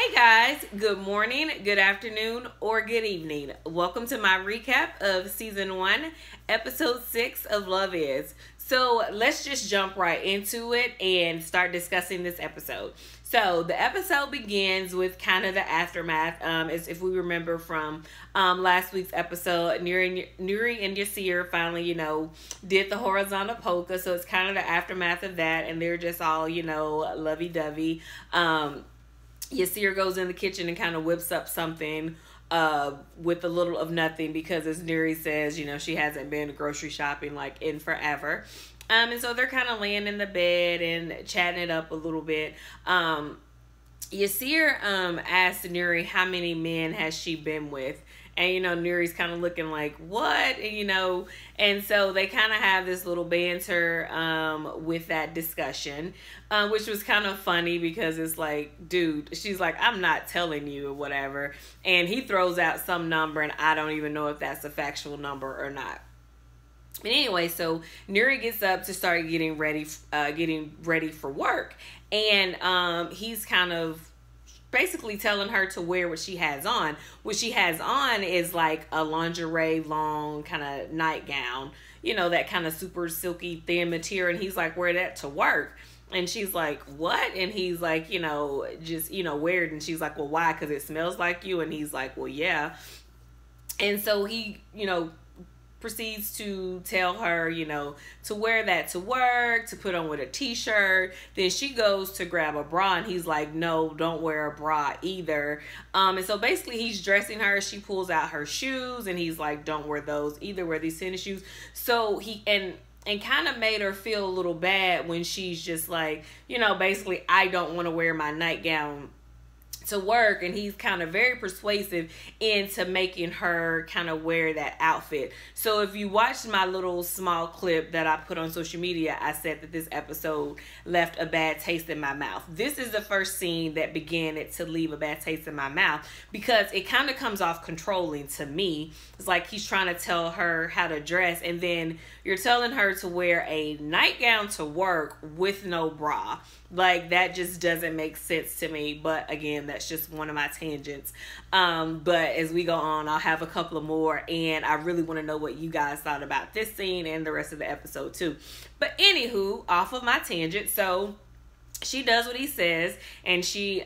Hey guys, good morning, good afternoon, or good evening. Welcome to my recap of season 1, episode 6 of Love Is. So let's just jump right into it and start discussing this episode. So the episode begins with kind of the aftermath. As if we remember from last week's episode, Nuri and Yasir finally, did the horizontal polka. So it's kind of the aftermath of that, and they're just all, lovey-dovey. Yasir goes in the kitchen and kind of whips up something with a little of nothing because, as Nuri says, she hasn't been grocery shopping like in forever. And so they're kind of laying in the bed and chatting it up a little bit. Yasir asked Nuri how many men has she been with. And, Nuri's kind of looking like, what? And so they kind of have this little banter with that discussion, which was kind of funny because it's like, dude, she's like, I'm not telling you or whatever. And he throws out some number, and I don't even know if that's a factual number or not. But anyway, so Nuri gets up to start getting ready for work. And he's kind of basically telling her to wear what she has on. What she has on is like a lingerie long kind of nightgown, that kind of super silky thin material. And he's like, wear that to work. And she's like, what? And he's like, just, wear it. And she's like, well, why? Because it smells like you. And he's like, well, yeah. And so he, proceeds to tell her, to wear that to work, to put on with a t-shirt. Then she goes to grab a bra, and he's like, no, don't wear a bra either. And so basically he's dressing her. She pulls out her shoes, and he's like, don't wear those either, wear these tennis shoes. So he, and kind of made her feel a little bad when she's just like, basically, I don't want to wear my nightgown to work, and he's kind of very persuasive into making her kind of wear that outfit. So if you watched my little small clip that I put on social media, I said that this episode left a bad taste in my mouth. This is the first scene that began it to leave a bad taste in my mouth because it kind of comes off controlling to me. It's like he's trying to tell her how to dress, and then you're telling her to wear a nightgown to work with no bra. Like, that just doesn't make sense to me. But again, that's just one of my tangents. But as we go on, I'll have a couple of more. And I really want to know what you guys thought about this scene and the rest of the episode too. But anywho, off of my tangent. So she does what he says, and she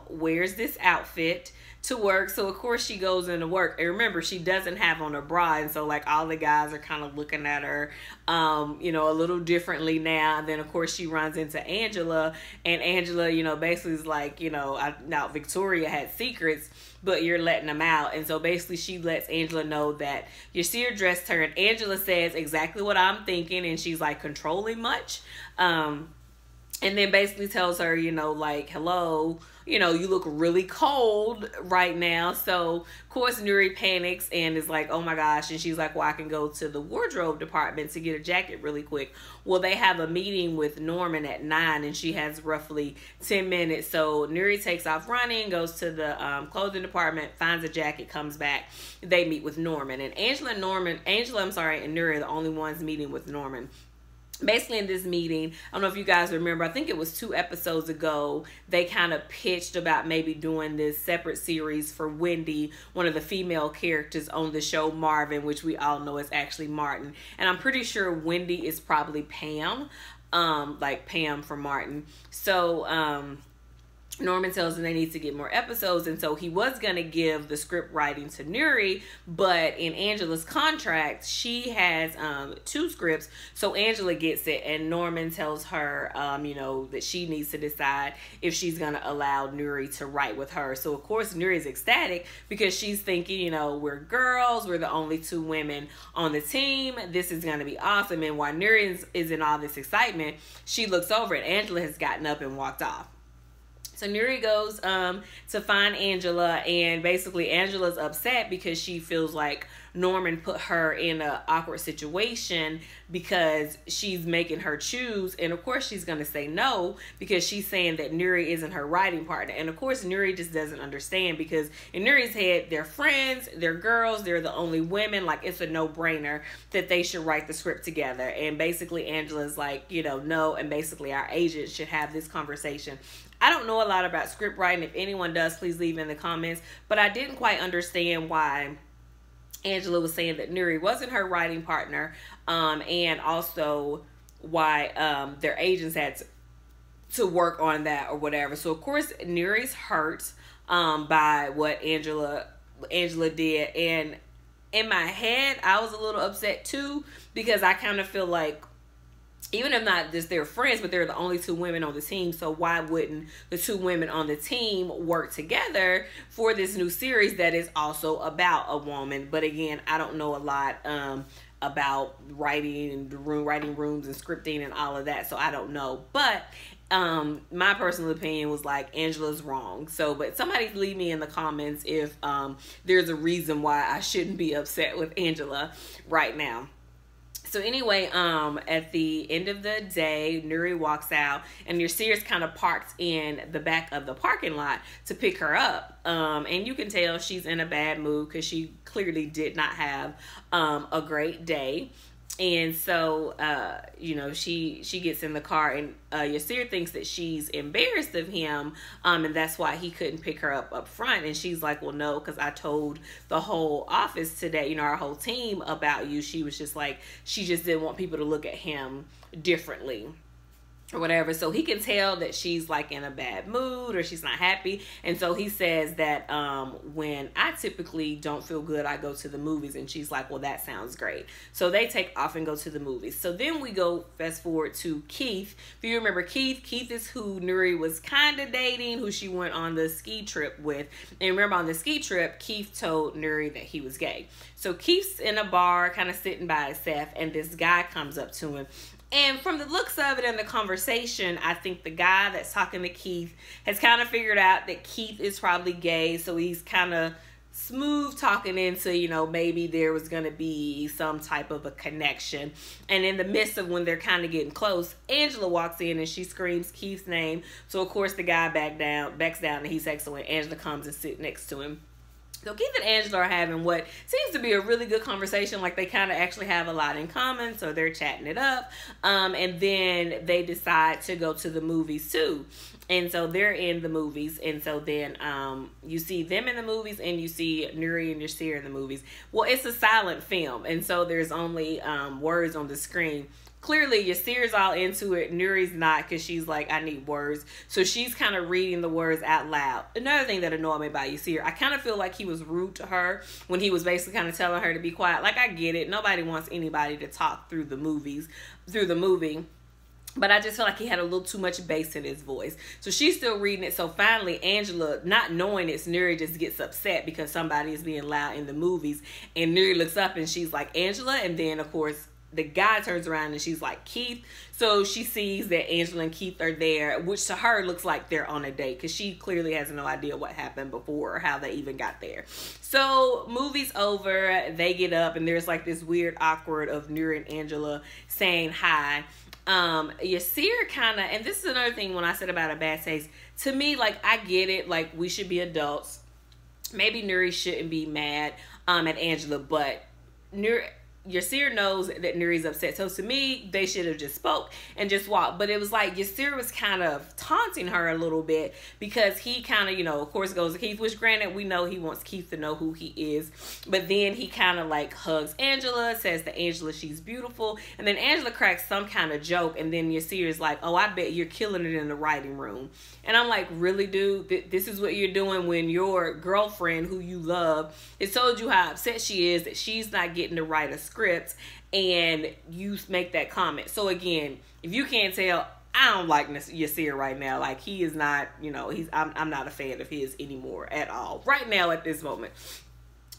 wears this outfit to work. So of course she goes into work, and remember, she doesn't have on a bra, and so like all the guys are kind of looking at her a little differently now. And then of course she runs into Angela, and Angela basically is like, now Victoria had secrets, but you're letting them out. And so basically she lets Angela know that Yasir dressed her, and Angela says exactly what I'm thinking, and she's like, controlling much? And then basically tells her, like, hello, you look really cold right now. So, of course, Nuri panics and is like, oh my gosh. And she's like, well, I can go to the wardrobe department to get a jacket really quick. Well, they have a meeting with Norman at 9, and she has roughly 10 minutes. So Nuri takes off running, goes to the clothing department, finds a jacket, comes back. They meet with Norman. And Angela and Nuri are the only ones meeting with Norman. Basically, in this meeting, I don't know if you guys remember, I think it was 2 episodes ago, they kind of pitched about maybe doing this separate series for Wendy, one of the female characters on the show Marvin, which we all know is actually Martin. And I'm pretty sure Wendy is probably Pam, like Pam for Martin. So, Norman tells them they need to get more episodes, and so he was going to give the script writing to Nuri, but in Angela's contract, she has 2 scripts, so Angela gets it, and Norman tells her, that she needs to decide if she's going to allow Nuri to write with her. So, of course, Nuri's ecstatic because she's thinking, we're girls, we're the only 2 women on the team, this is going to be awesome. And while Nuri is in all this excitement, she looks over and Angela has gotten up and walked off. So Nuri goes to find Angela, and basically Angela's upset because she feels like Norman put her in an awkward situation because she's making her choose. And of course she's going to say no because she's saying that Nuri isn't her writing partner. And of course Nuri just doesn't understand because in Nuri's head, they're friends, they're girls, they're the only women. Like, it's a no-brainer that they should write the script together. And basically Angela's like, no, and basically our agent should have this conversation I don't know a lot about script writing. If anyone does, please leave in the comments. But I didn't quite understand why Angela was saying that Nuri wasn't her writing partner, and also why their agents had to work on that or whatever. So of course Nuri's hurt by what Angela did, and in my head I was a little upset too, because I kind of feel like, even if not just they're friends, but they're the only two women on the team, so why wouldn't the two women on the team work together for this new series that is also about a woman? But again, I don't know a lot about writing and writing rooms and scripting and all of that, so I don't know. But my personal opinion was like, Angela's wrong. So, but somebody leave me in the comments if there's a reason why I shouldn't be upset with Angela right now. So anyway, at the end of the day, Nuri walks out, and Yasir's kind of parked in the back of the parking lot to pick her up. And you can tell she's in a bad mood because she clearly did not have a great day. And so, you know, she gets in the car, and Yasir thinks that she's embarrassed of him, and that's why he couldn't pick her up front. And she's like, well, no, because I told the whole office today, you know, our whole team about you. She was just like, she just didn't want people to look at him differently or whatever. So he can tell that she's like in a bad mood or she's not happy. And so he says that when I typically don't feel good, I go to the movies. And she's like, well, that sounds great. So they take off and go to the movies. So then we go fast forward to Keith. If you remember Keith is who Nuri was kind of dating, who she went on the ski trip with. And remember, on the ski trip, Keith told Nuri that he was gay. So Keith's in a bar kind of sitting by himself, and this guy comes up to him. And from the looks of it and the conversation, I think the guy that's talking to Keith has kind of figured out that Keith is probably gay. So he's kind of smooth talking into, you know, maybe there was going to be some type of a connection. And in the midst of when they're kind of getting close, Angela walks in and she screams Keith's name. So of course the guy backs down, and he's excellent. Angela comes and sits next to him. So Keith and Angela are having what seems to be a really good conversation. Like, they kind of actually have a lot in common, so they're chatting it up. And then they decide to go to the movies too. And so they're in the movies. And so then you see them in the movies, and you see Nuri and Yasir in the movies. Well, it's a silent film, and so there's only words on the screen. Clearly, Yasir's all into it. Nuri's not, because she's like, I need words. So she's kind of reading the words out loud. Another thing that annoyed me about Yasir, I kind of feel like he was rude to her when he was basically kind of telling her to be quiet. Like, I get it. Nobody wants anybody to talk through the movie. But I just feel like he had a little too much bass in his voice. So she's still reading it. So finally, Angela, not knowing it's Nuri, just gets upset because somebody is being loud in the movies. And Nuri looks up and she's like, Angela. And then, of course, the guy turns around and she's like, Keith. So she sees that Angela and Keith are there, which to her looks like they're on a date, because she clearly has no idea what happened before or how they even got there. So movie's over, they get up, and there's like this weird awkward of Nuri and Angela saying hi. Yasir kind of, and this is another thing when I said about a bad taste, to me, like, I get it, like, we should be adults. Maybe Nuri shouldn't be mad at Angela, but Yasir knows that Nuri's upset. So to me, they should have just spoke and just walked. But it was like Yasir was kind of taunting her a little bit, because he kind of, you know, of course goes to Keith, which granted, we know he wants Keith to know who he is. But then he kind of like hugs Angela, says to Angela she's beautiful. And then Angela cracks some kind of joke. And then Yasir is like, oh, I bet you're killing it in the writing room. And I'm like, really, dude? This is what you're doing when your girlfriend, who you love, has told you how upset she is that she's not getting to write a script, and you make that comment. So again, if you can't tell, I don't like Yasir right now. Like, he is not, you know, I'm not a fan of his anymore at all right now at this moment.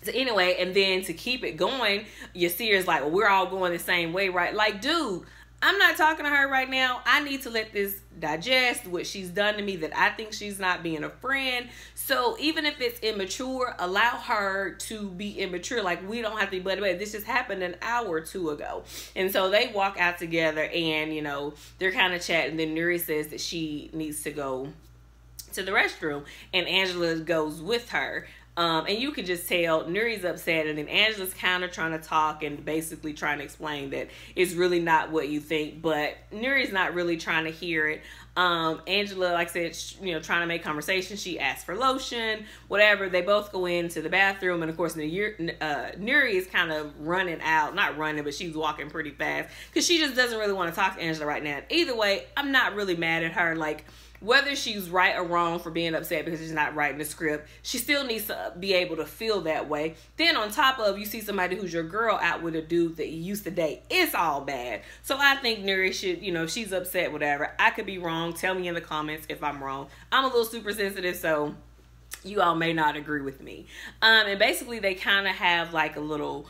So anyway, and then to keep it going, Yasir is like, well, we're all going the same way, right? Like, dude, I'm not talking to her right now. I need to let this digest what she's done to me, that I think she's not being a friend. So even if it's immature, allow her to be immature. Like, we don't have to be buddy buddy. This just happened an hour or two ago. And so they walk out together, and, you know, they're kind of chatting. Then Nuri says that she needs to go to the restroom, and Angela goes with her. And you can just tell Nuri's upset, and then Angela's kind of trying to talk and basically trying to explain that it's really not what you think, but Nuri's not really trying to hear it. Angela, like I said, trying to make conversation. She asks for lotion, whatever. They both go into the bathroom, and of course, Nuri is kind of running out, not running, but she's walking pretty fast because she just doesn't really want to talk to Angela right now. Either way, I'm not really mad at her. Like, whether she's right or wrong for being upset because she's not writing the script, she still needs to be able to feel that way. Then on top of, you see somebody who's your girl out with a dude that you used to date. It's all bad. So I think Nuri should, if she's upset, whatever. I could be wrong. Tell me in the comments if I'm wrong. I'm a little super sensitive, so you all may not agree with me. And basically they kind of have like a little...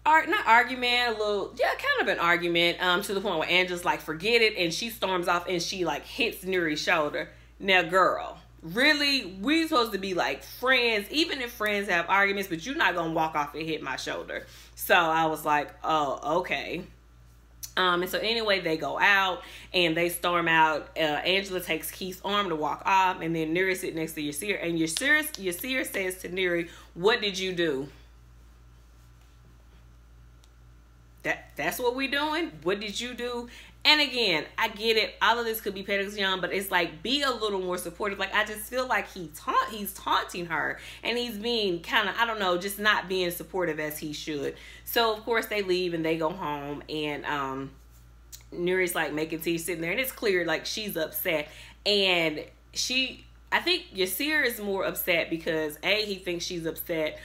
not argument, kind of an argument, to the point where Angela's like, forget it, and she storms off and she like hits Nuri's shoulder. Now, girl, really? We supposed to be like friends, even if friends have arguments, but you're not gonna walk off and hit my shoulder. So I was like, oh, okay. And so anyway, they go out and they storm out. Angela takes Keith's arm to walk off, and then Nuri sits next to Yasir, and Yasir says to Nuri, "What did you do?" That's what we doing? What did you do? And again, I get it. All of this could be Pedro's young, but it's like, be a little more supportive. Like, I just feel like he's taunting her, and he's being kind of, I don't know, just not being supportive as he should. So of course they leave and they go home, and Nuri's like making tea, sitting there, and it's clear like she's upset. And I think Yasir is more upset because he thinks she's upset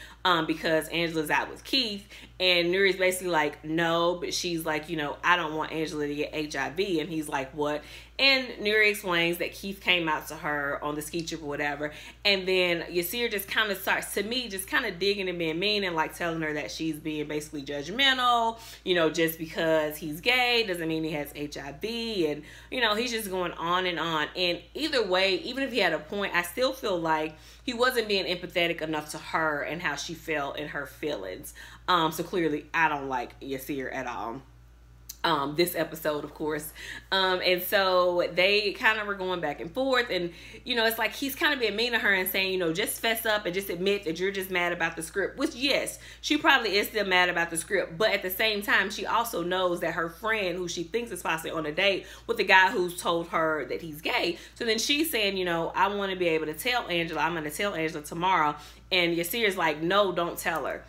because Angela's out with Keith, and Nuri's basically like, no, but she's like, I don't want Angela to get HIV, and he's like, what? And Nuri explains that Keith came out to her on the ski trip or whatever, and then Yasir just kind of starts, to me, just kind of digging and being mean and like telling her that she's being basically judgmental, just because he's gay doesn't mean he has HIV, and he's just going on and on. And either way, even if he had a point, I still feel like he wasn't being empathetic enough to her and how she felt and her feelings. So clearly I don't like Yasir at all. This episode, of course. And so they kind of were going back and forth, and it's like he's kind of being mean to her and saying, just fess up and just admit that you're just mad about the script, which, yes, she probably is still mad about the script, but at the same time, she also knows that her friend, who she thinks is possibly on a date with the guy who's told her that he's gay. So then she's saying, I want to be able to tell Angela, I'm going to tell Angela tomorrow, and Yasir's like, no, don't tell her.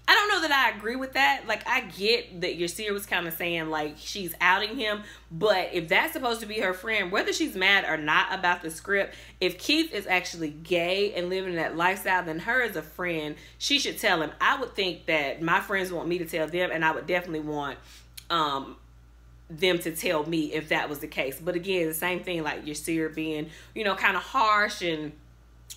I don't know that I agree with that. Like, I get that Yasir was kind of saying, like, she's outing him. But if that's supposed to be her friend, whether she's mad or not about the script, if Keith is actually gay and living that lifestyle, then her as a friend, she should tell him. I would think that my friends want me to tell them, and I would definitely want them to tell me if that was the case. But again, the same thing, like Yasir being, kind of harsh and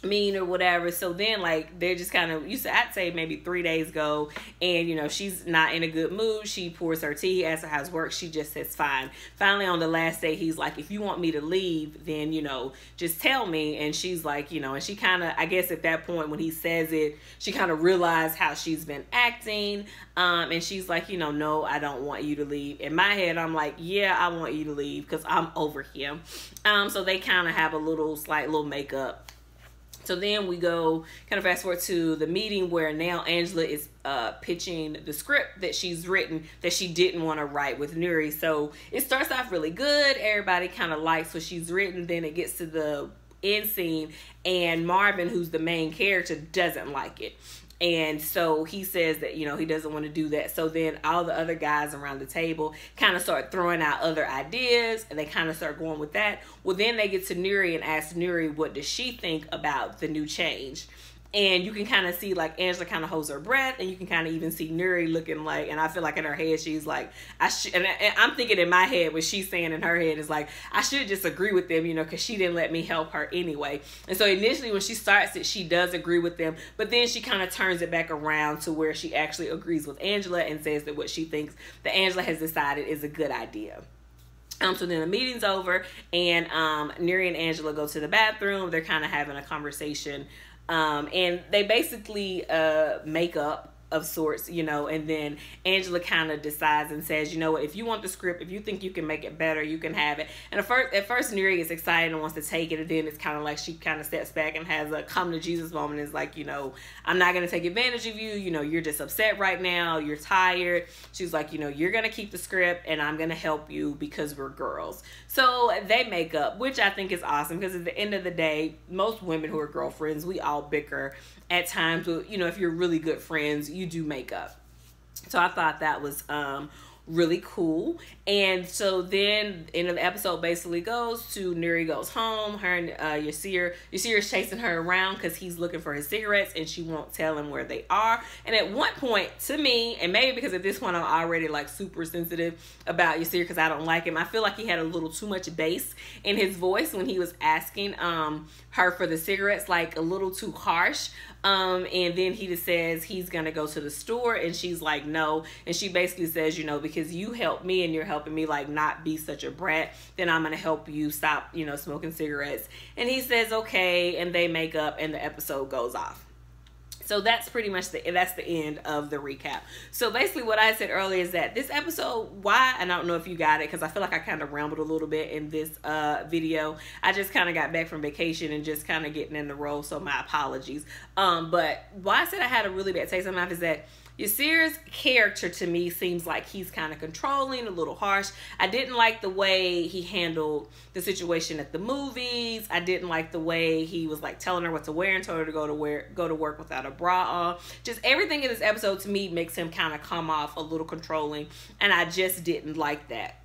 mean or whatever. So then like they're just kind of, I'd say maybe 3 days go, and she's not in a good mood. She pours her tea, asks her how's work. She just says fine. Finally on the last day, he's like, if you want me to leave, then just tell me. And she's like, and she kind of, I guess at that point when he says it, she kind of realized how she's been acting, and she's like, no, I don't want you to leave. In my head, I'm like, yeah, I want you to leave because I'm over him. So they kind of have a slight little makeup. So then we go, kind of fast forward to the meeting where now Angela is pitching the script that she's written that she didn't want to write with Nuri. So it starts off really good. Everybody kind of likes what she's written. Then it gets to the end scene, and Marvin, who's the main character, doesn't like it. And so he says that, he doesn't want to do that. So then all the other guys around the table kind of start throwing out other ideas, and they kind of start going with that. Well, then they get to Nuri and ask Nuri, what does she think about the new change? And you can kind of see like Angela kind of holds her breath, and you can kind of even see Nuri looking like, and I feel like in her head she's like, and I'm thinking in my head what she's saying in her head is like, I should just agree with them, because she didn't let me help her anyway. And so initially when she starts it, she does agree with them, but then she kind of turns it back around to where she actually agrees with Angela and says that what she thinks that Angela has decided is a good idea. So then the meeting's over, and Nuri and Angela go to the bathroom. They're kind of having a conversation. And they basically make up, of sorts, you know, and then Angela kind of decides and says, you know what, if you want the script, if you think you can make it better, you can have it. And at first Neri gets excited and wants to take it, and then it's kind of like she kind of steps back and has a come to Jesus moment. Is like, you know, I'm not going to take advantage of you, you know, you're just upset right now, you're tired. She's like, you know, you're going to keep the script and I'm going to help you because we're girls. So they make up, which I think is awesome, because at the end of the day, most women who are girlfriends, we all bicker at times. You know, if you're really good friends, you do make up. So I thought that was really cool. And so then end of the episode basically goes to Neri goes home. Her and Yasir is chasing her around because he's looking for his cigarettes and she won't tell him where they are. And at one point, to me, and maybe because at this point I'm already like super sensitive about Yasir because I don't like him, I feel like he had a little too much bass in his voice when he was asking her for the cigarettes, like a little too harsh. And then he just says he's gonna go to the store, and she's like, no. And she basically says, you know, because you helped me and you're helping me like not be such a brat, then I'm gonna help you stop, you know, smoking cigarettes. And he says okay, and they make up and the episode goes off. So that's pretty much that's the end of the recap. So basically what I said earlier is that this episode, why, and I don't know if you got it because I feel like I kind of rambled a little bit in this video. I just kind of got back from vacation and just kind of getting in the role, so my apologies. But why I said I had a really bad taste in my mouth is that Yasir's character to me seems like he's kind of controlling, a little harsh. I didn't like the way he handled the situation at the movies. I didn't like the way he was like telling her what to wear and told her to go to work without a bra on. Just everything in this episode to me makes him kind of come off a little controlling, and I just didn't like that.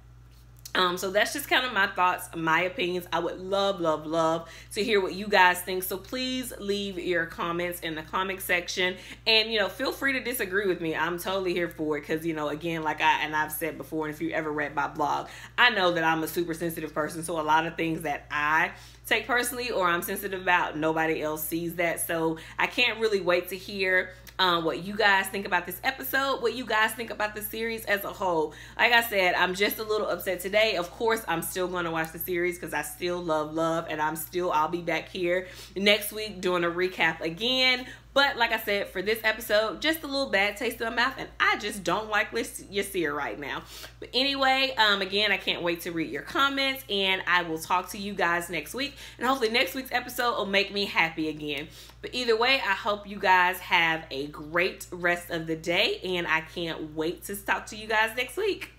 So that's just kind of my thoughts, my opinions. I would love to hear what you guys think. So please leave your comments in the comment section, and you know, feel free to disagree with me. I'm totally here for it because, you know, again, like I've said before, and if you ever read my blog, I know that I'm a super sensitive person. So a lot of things that I take personally or I'm sensitive about, nobody else sees that. So I can't really wait to hear what you guys think about this episode, what you guys think about the series as a whole. Like I said, I'm just a little upset today. Of course, I'm still going to watch the series because I still love, and I'll be back here next week doing a recap again. But like I said, for this episode, just a little bad taste in my mouth, and I just don't like Yasir right now. But anyway, again, I can't wait to read your comments, and I will talk to you guys next week. And hopefully next week's episode will make me happy again. But either way, I hope you guys have a great rest of the day, and I can't wait to talk to you guys next week.